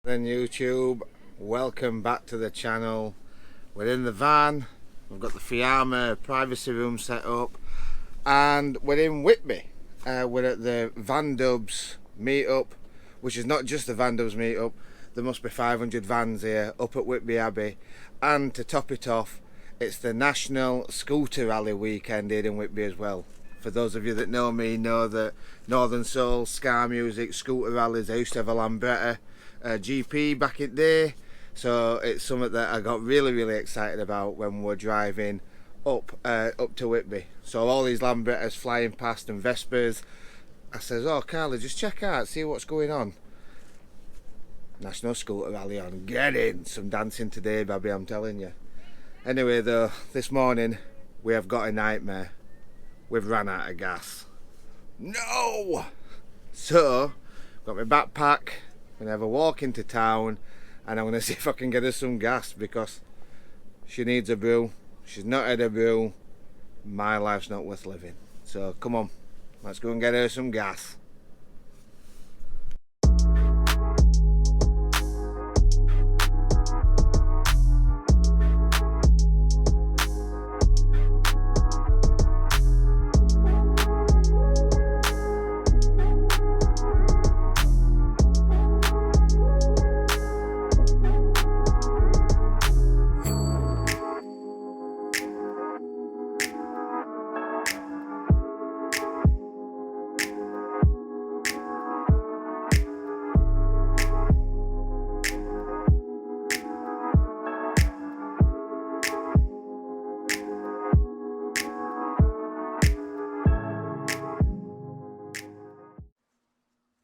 Then YouTube, welcome back to the channel. We're in the van, we've got the Fiamma privacy room set up, and we're in Whitby. We're at the Dubz meetup, which is not just the Dubz meetup. There must be 500 vans here up at Whitby Abbey, and to top it off, it's the National Scooter Rally weekend here in Whitby as well. For those of you that know me, know that Northern Soul, ska music, scooter rallies, I used to have a Lambretta GP back in the day, so it's something that I got really excited about when we're driving up to Whitby. So all these Lambrettas flying past and Vespers, I says, oh Carla, just check out, see what's going on. National Scooter Rally on, get in, some dancing today baby, I'm telling you. Anyway though, this morning we have got a nightmare. We've ran out of gas. No! So, got my backpack, I'm gonna have a walk into town and I'm gonna see if I can get her some gas because she needs a brew. She's not had a brew. My life's not worth living. So come on, let's go and get her some gas.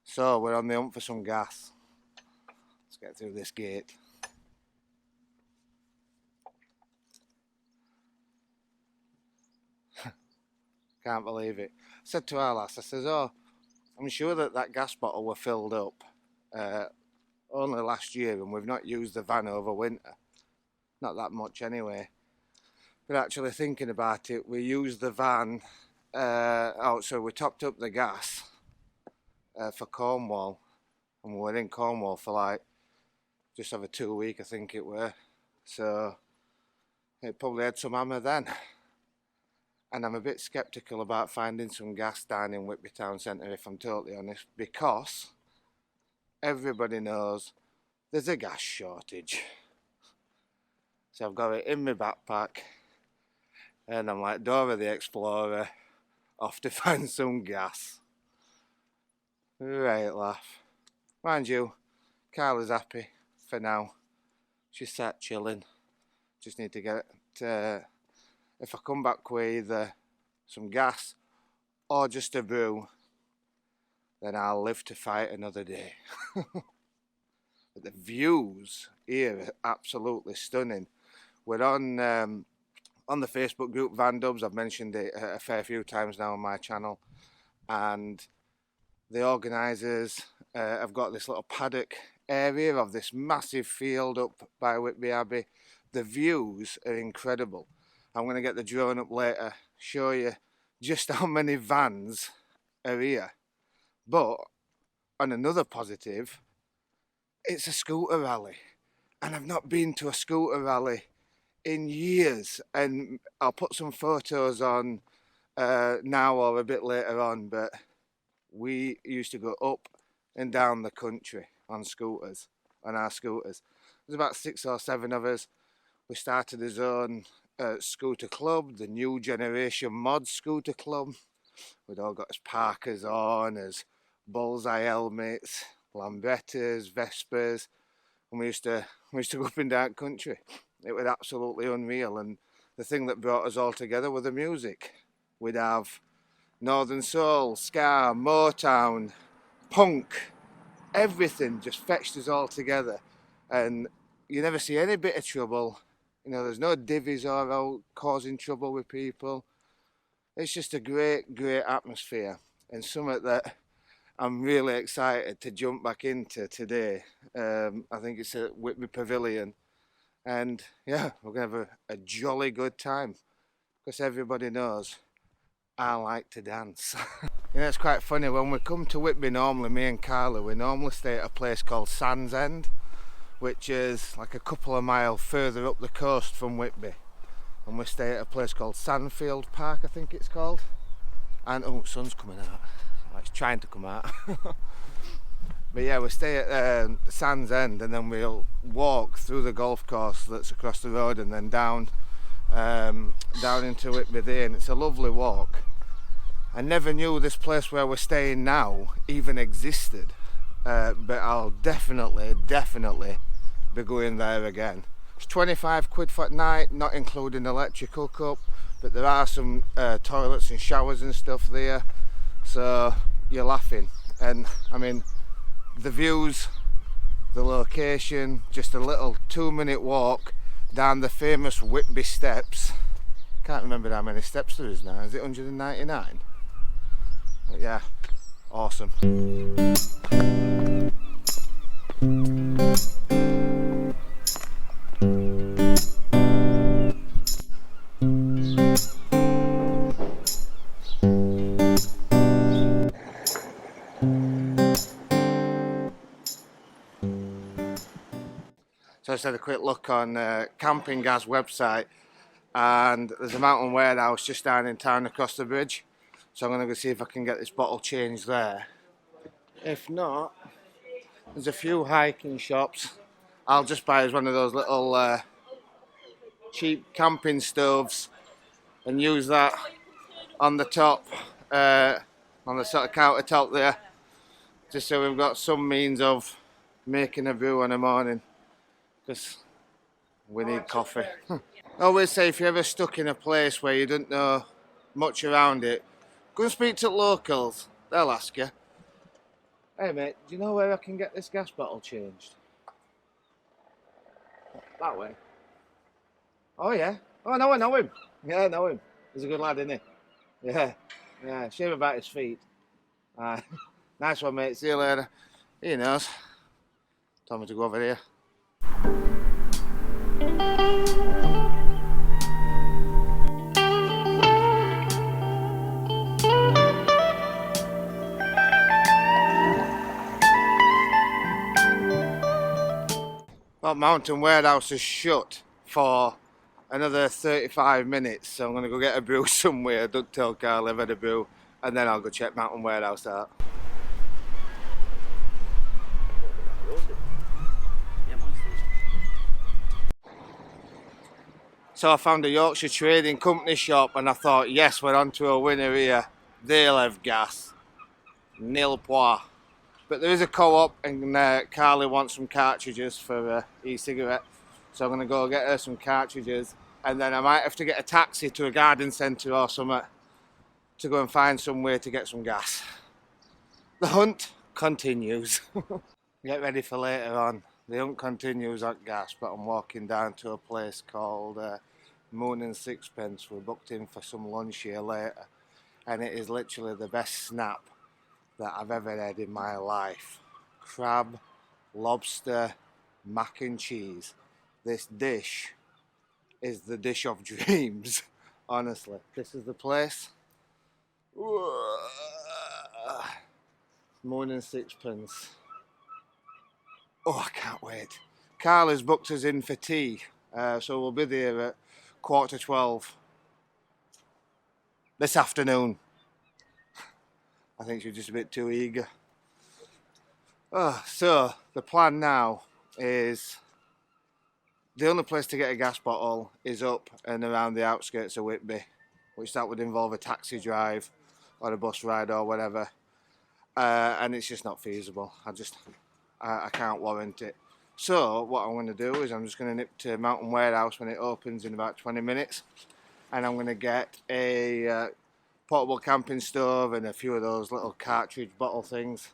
So we're on the hunt for some gas. Let's get through this gate. Can't believe it. I said to our lass, I says, oh, I'm sure that gas bottle were filled up only last year and we've not used the van over winter. Not that much anyway. But actually thinking about it, we used the van, so we topped up the gas for Cornwall, and we were in Cornwall for like just over 2 weeks, I think it were. So it probably had some hammer then. And I'm a bit sceptical about finding some gas down in Whitby Town Centre, if I'm totally honest, because everybody knows there's a gas shortage. So I've got it in my backpack and I'm like Dora the Explorer, off to find some gas. Right, laugh. Mind you, Carla's happy for now. She's sat chilling. Just need to get if I come back with some gas or just a brew, then I'll live to fight another day. But the views here are absolutely stunning. We're on the Facebook group Dubz. I've mentioned it a fair few times now on my channel, and the organisers have got this little paddock area of this massive field up by Whitby Abbey. The views are incredible. I'm going to get the drone up later, show you just how many vans are here. But on another positive, it's a scooter rally, and I've not been to a scooter rally in years, and I'll put some photos on now or a bit later on, but we used to go up and down the country on scooters, on our scooters. There's about 6 or 7 of us. We started his own scooter club, the New Generation Mod Scooter Club. We'd all got his Parkers on, his bullseye helmets, Lambrettas, Vespers, and we used to go up and down country. It was absolutely unreal, and the thing that brought us all together was the music. We'd have Northern Soul, ska, Motown, punk, everything just fetched us all together, and you never see any bit of trouble. You know, there's no divvies or out causing trouble with people. It's just a great atmosphere, and something that I'm really excited to jump back into today. I think it's at Whitby Pavilion, and yeah, we're gonna have a jolly good time because everybody knows I like to dance. You know, it's quite funny, when we come to Whitby normally, me and Carla, we normally stay at a place called Sands End, which is like a couple of miles further up the coast from Whitby. And we stay at a place called Sandfield Park, I think it's called. And oh, sun's coming out. Oh, it's trying to come out. But yeah, we stay at Sands End, and then we'll walk through the golf course that's across the road, and then down into Whitby there, and it's a lovely walk. I never knew this place where we're staying now even existed, but I'll definitely be going there again. It's 25 quid for night, not including electrical cup, but there are some toilets and showers and stuff there, so you're laughing. And I mean, the views, the location, just a little 2-minute walk down the famous Whitby steps. Can't remember how many steps there is now. Is it 199? But yeah, awesome. So I just had a quick look on Camping Gas website, and there's a mountain warehouse just down in town across the bridge. So I'm going to go see if I can get this bottle changed there. If not, there's a few hiking shops. I'll just buy us one of those little cheap camping stoves and use that on the top, on the sort of countertop there, just so we've got some means of making a brew in the morning, because we need coffee. I always say, if you're ever stuck in a place where you don't know much around it, go and speak to locals. They'll ask you, hey mate, do you know where I can get this gas bottle changed? That way. Oh yeah. Oh no, I know him. Yeah, I know him. He's a good lad, isn't he? Yeah. Shame about his feet. Nice one, mate. See you later. He knows. Told me to go over here. Well, Mountain Warehouse is shut for another 35 minutes, so I'm going to go get a brew somewhere. Don't tell Carl I've had a brew, and then I'll go check Mountain Warehouse out. So I found a Yorkshire Trading Company shop, and I thought, yes, we're onto a winner here. They'll have gas. Nil point. But there is a co-op, and Carly wants some cartridges for e-cigarette. So I'm going to go get her some cartridges, and then I might have to get a taxi to a garden centre or something to go and find somewhere to get some gas. The hunt continues. Get ready for later on. The hunt continues at gas, but I'm walking down to a place called Moon and Sixpence. We're booked in for some lunch here later, and it is literally the best snap that I've ever had in my life. Crab, lobster, mac and cheese. This dish is the dish of dreams. Honestly, this is the place. Moon and Sixpence. Oh, I can't wait. Carl has booked us in for tea, so we'll be there at 11:45 this afternoon. I think she's just a bit too eager. So the plan now is, the only place to get a gas bottle is up and around the outskirts of Whitby, which that would involve a taxi drive or a bus ride or whatever, and it's just not feasible. I can't warrant it. So what I'm going to do is I'm just going to nip to Mountain Warehouse when it opens in about 20 minutes, and I'm going to get a portable camping stove and a few of those little cartridge bottle things,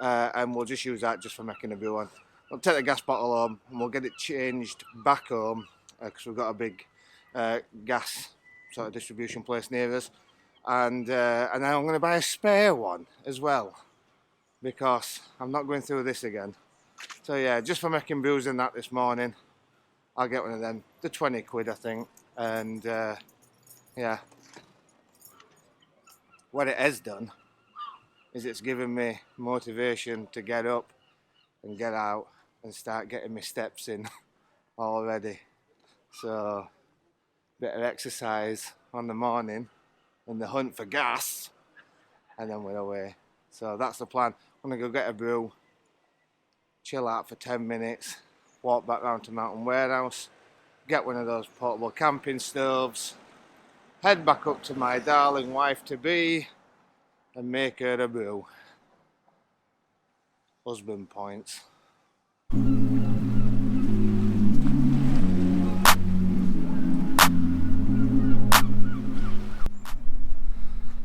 and we'll just use that just for making a brew on. We'll take the gas bottle home and we'll get it changed back home, because we've got a big gas sort of distribution place near us. and then I'm going to buy a spare one as well, because I'm not going through this again. So yeah, just for making brews and that this morning, I'll get one of them. They're 20 quid, I think. And yeah, what it has done is it's given me motivation to get up and get out and start getting my steps in already. So, bit of exercise on the morning and the hunt for gas, and then we're away. So that's the plan. I'm gonna go get a brew, chill out for 10 minutes, walk back round to Mountain Warehouse, get one of those portable camping stoves, head back up to my darling wife-to-be and make her a brew. Husband points.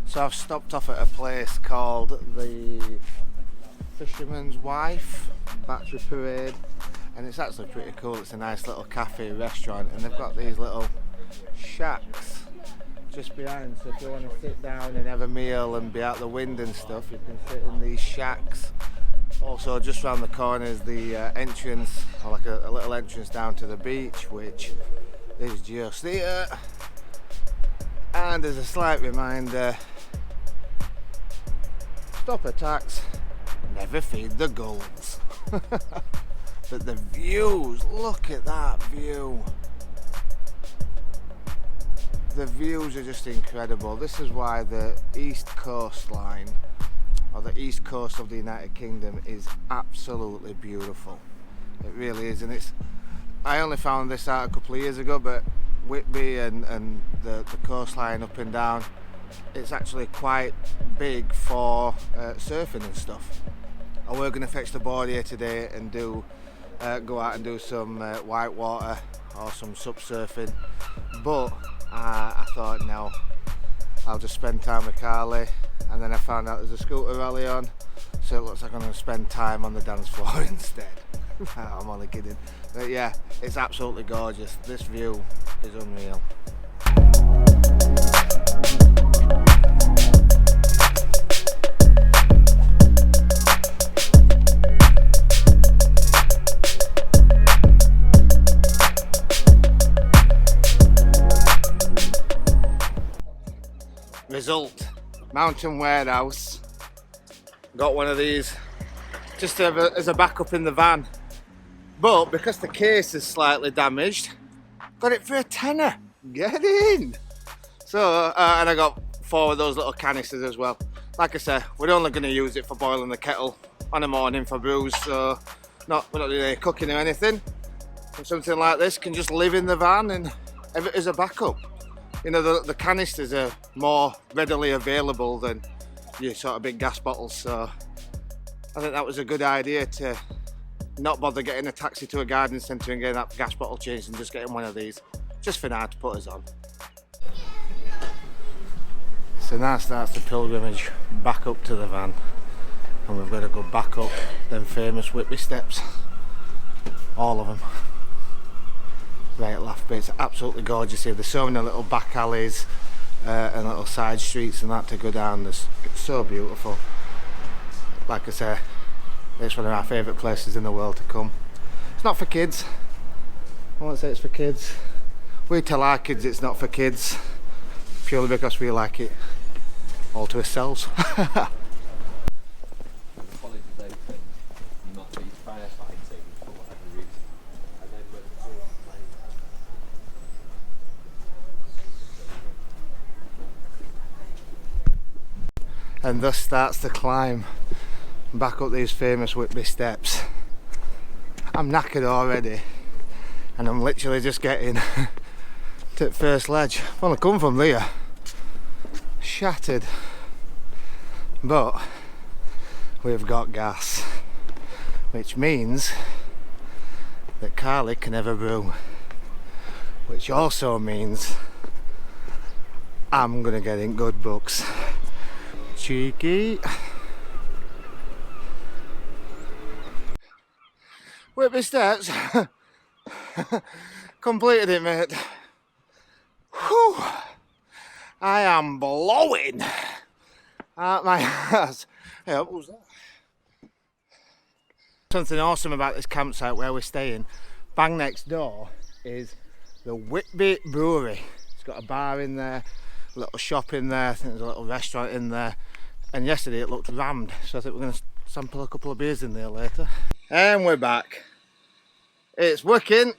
So I've stopped off at a place called the Fisherman's Wife, Battery Parade, and it's actually pretty cool. It's a nice little cafe restaurant, and they've got these little shacks just behind, so if you want to sit down and have a meal and be out the wind and stuff, you can sit in these shacks. Also just around the corner is the entrance, or like a little entrance down to the beach, which is just here. And as a slight reminder, stop attacks, never feed the gulls. But the views, look at that view. The views are just incredible. This is why the east coastline, or the east coast of the United Kingdom, is absolutely beautiful. It really is. And I only found this out a couple of years ago, but Whitby and the coastline up and down, it's actually quite big for surfing and stuff. And we're going to fetch the board here today and go out and do some whitewater or some sup surfing, but I thought no, I'll just spend time with Carly, and then I found out there's a scooter rally on, so it looks like I'm going to spend time on the dance floor instead. I'm only kidding, but yeah, it's absolutely gorgeous. This view is unreal. Result, Mountain Warehouse, got one of these just as a backup in the van, but because the case is slightly damaged, got it for a tenner. Get in! So, and I got 4 of those little canisters as well. Like I said, we're only going to use it for boiling the kettle on a morning for brews, so we're not doing any cooking or anything. And something like this can just live in the van and have it as a backup. You know, the canisters are more readily available than your sort of big gas bottles, so I think that was a good idea to not bother getting a taxi to a garden centre and getting that gas bottle changed and just getting one of these, just for now to put us on. So now starts the pilgrimage back up to the van, and we've got to go back up them famous Whitby steps, all of them. Right, laugh, but it's absolutely gorgeous here. There's so many little back alleys and little side streets and that to go down. It's so beautiful. Like I say, it's one of our favourite places in the world to come. It's not for kids. I won't say it's for kids. We tell our kids it's not for kids, purely because we like it all to ourselves. And thus starts the climb back up these famous Whitby steps. I'm knackered already, and I'm literally just getting to the first ledge. I've only come from there, shattered, but we've got gas, which means that Carly can have a brew, which also means I'm gonna get in good books. Cheeky. Whitby steps. Completed it, mate. Whew. I am blowing out my ass. Hey, what was that? Something awesome about this campsite where we're staying. Bang next door is the Whitby Brewery. It's got a bar in there, a little shop in there, I think there's a little restaurant in there. And yesterday it looked rammed, so I think we're going to sample a couple of beers in there later. And we're back. It's working.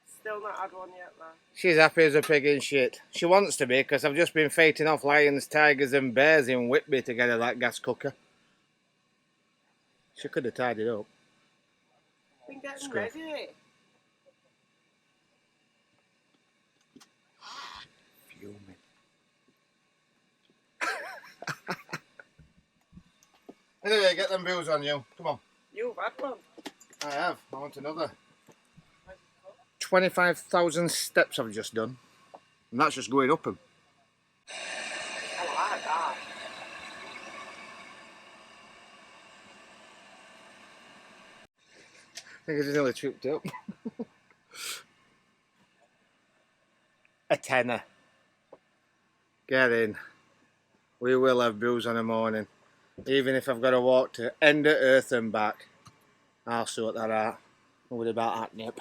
Still not had one yet, though. She's happy as a pig in shit. She wants to be, because I've just been fighting off lions, tigers and bears in Whitby to get her that gas cooker. She could have tied it up. Been getting ready. Fuming. Anyway, get them booze on you. Come on. You've had one. I have. I want another. 25,000 steps I've just done. And that's just going up them. I like that. I think I just nearly tripped up. A tenner. Get in. We will have booze on the morning. Even if I've got to walk to end of earth and back. I'll sort that out. What about that nip?